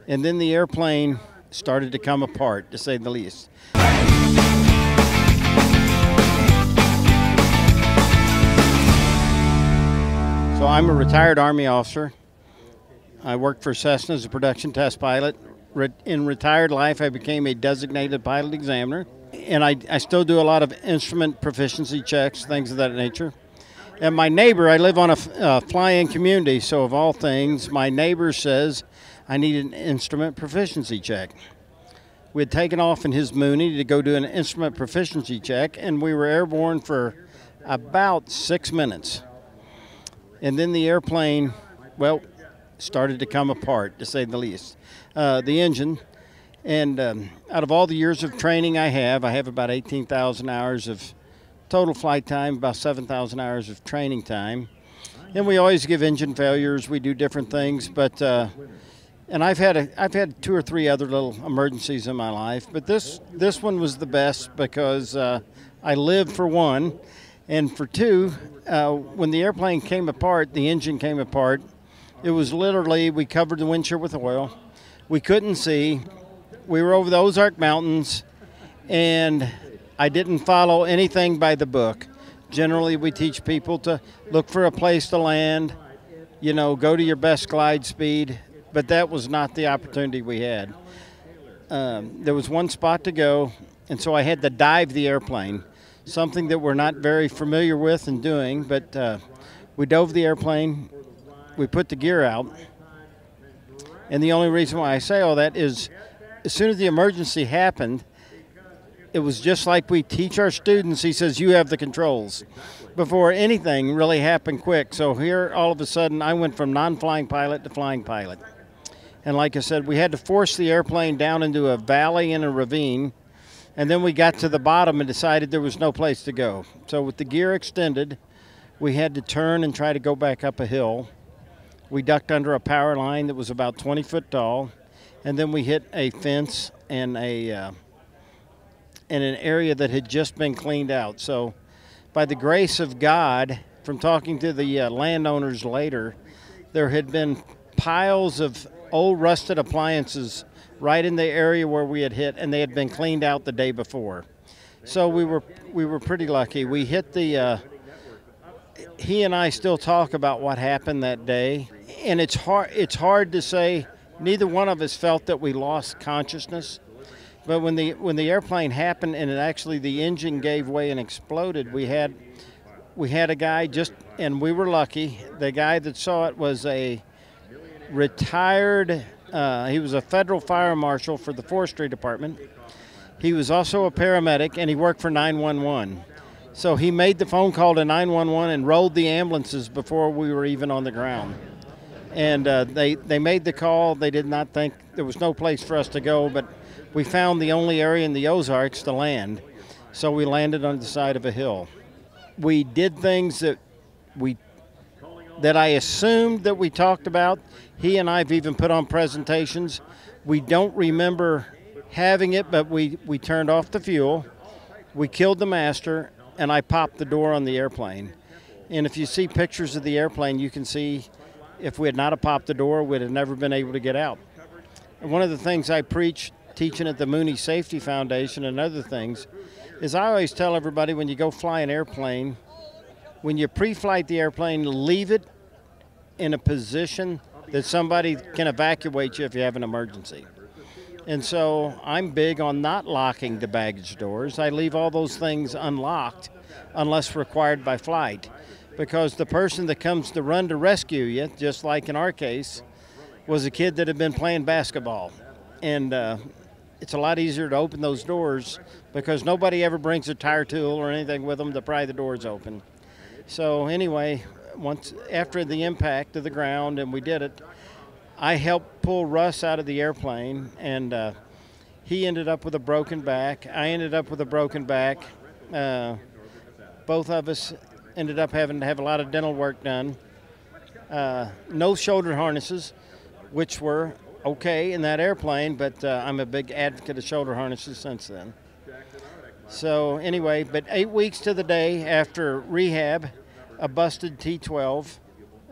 And then the airplane started to come apart, to say the least. So I'm a retired Army officer. I worked for Cessna as a production test pilot. In retired life, I became a designated pilot examiner. And I still do a lot of instrument proficiency checks, things of that nature. And my neighbor, I live on a fly-in community, so of all things, my neighbor says I need an instrument proficiency check. We had taken off in his Mooney to go do an instrument proficiency check, and we were airborne for about 6 minutes. And then the airplane, well, started to come apart, to say the least. The engine, and out of all the years of training I have about 18,000 hours of total flight time, about 7,000 hours of training time. And we always give engine failures. We do different things, but and I've had 2 or 3 other little emergencies in my life, but this one was the best because I lived for one, and for two, when the airplane came apart, the engine came apart. It was literally, we covered the windshield with oil. We couldn't see. We were over the Ozark Mountains, and I didn't follow anything by the book. Generally, we teach people to look for a place to land, go to your best glide speed, but that was not the opportunity we had. There was one spot to go, and so I had to dive the airplane, something that we're not very familiar with and doing, but we dove the airplane, we put the gear out, and the only reason why I say all that is as soon as the emergency happened, it was just like we teach our students. He says, you have the controls. Before anything really happened quick. So here, all of a sudden, I went from non-flying pilot to flying pilot. And like I said, we had to force the airplane down into a valley and a ravine. And then we got to the bottom and decided there was no place to go. So with the gear extended, we had to turn and try to go back up a hill. We ducked under a power line that was about 20 foot tall. And then we hit a fence and an area that had just been cleaned out. So by the grace of God, from talking to the landowners later, there had been piles of old rusted appliances right in the area where we had hit, and they had been cleaned out the day before. So we were pretty lucky. We hit the he and I still talk about what happened that day, and it's hard to say. Neither one of us felt that we lost consciousness. But when the airplane happened and the engine gave way and exploded, we had a guy and we were lucky. The guy that saw it was a retired, he was a federal fire marshal for the forestry department. He was also a paramedic, and he worked for 911. So he made the phone call to 911 and rolled the ambulances before we were even on the ground. And they made the call. They did not think there was no place for us to go, but we found the only area in the Ozarks to land. So we landed on the side of a hill. We did things that I assumed that we talked about. He and I have even put on presentations. We don't remember having it, but we turned off the fuel. We killed the master, and I popped the door on the airplane. And if you see pictures of the airplane, you can see if we had not have popped the door, we'd have never been able to get out. And one of the things I preach, teaching at the Mooney Safety Foundation and other things, is I always tell everybody when you go fly an airplane, when you pre-flight the airplane, leave it in a position that somebody can evacuate you if you have an emergency. And so I'm big on not locking the baggage doors. I leave all those things unlocked unless required by flight, because the person that comes to run to rescue you, just like in our case, was a kid that had been playing basketball. And it's a lot easier to open those doors because nobody ever brings a tire tool or anything with them to pry the doors open. So anyway, once after the impact of the ground, and we did it, I helped pull Russ out of the airplane, and he ended up with a broken back. I ended up with a broken back. Both of us ended up having to have a lot of dental work done. No shoulder harnesses, which were okay in that airplane, but I'm a big advocate of shoulder harnesses since then. So anyway, but 8 weeks to the day after rehab, a busted T12,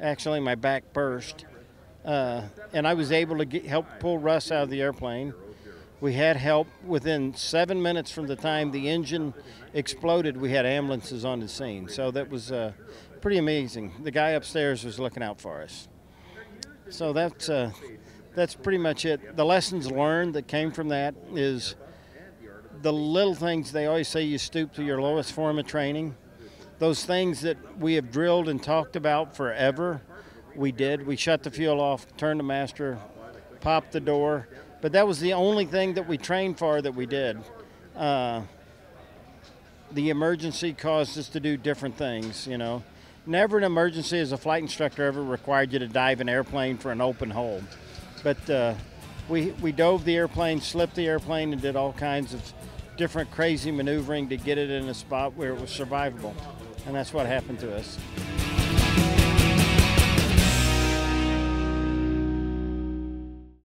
actually my back burst, and I was able to help pull Russ out of the airplane. We had help within 7 minutes from the time the engine exploded. We had ambulances on the scene, so that was pretty amazing. The guy upstairs was looking out for us. So that's pretty much it. The lessons learned that came from that is the little things. They always say you stoop to your lowest form of training. Those things that we have drilled and talked about forever, we did. We shut the fuel off, turned the master, popped the door. But that was the only thing that we trained for that we did. The emergency caused us to do different things, you know. Never an emergency as a flight instructor ever required you to dive an airplane for an open hole. But we dove the airplane, slipped the airplane, and did all kinds of different crazy maneuvering to get it in a spot where it was survivable. And that's what happened to us.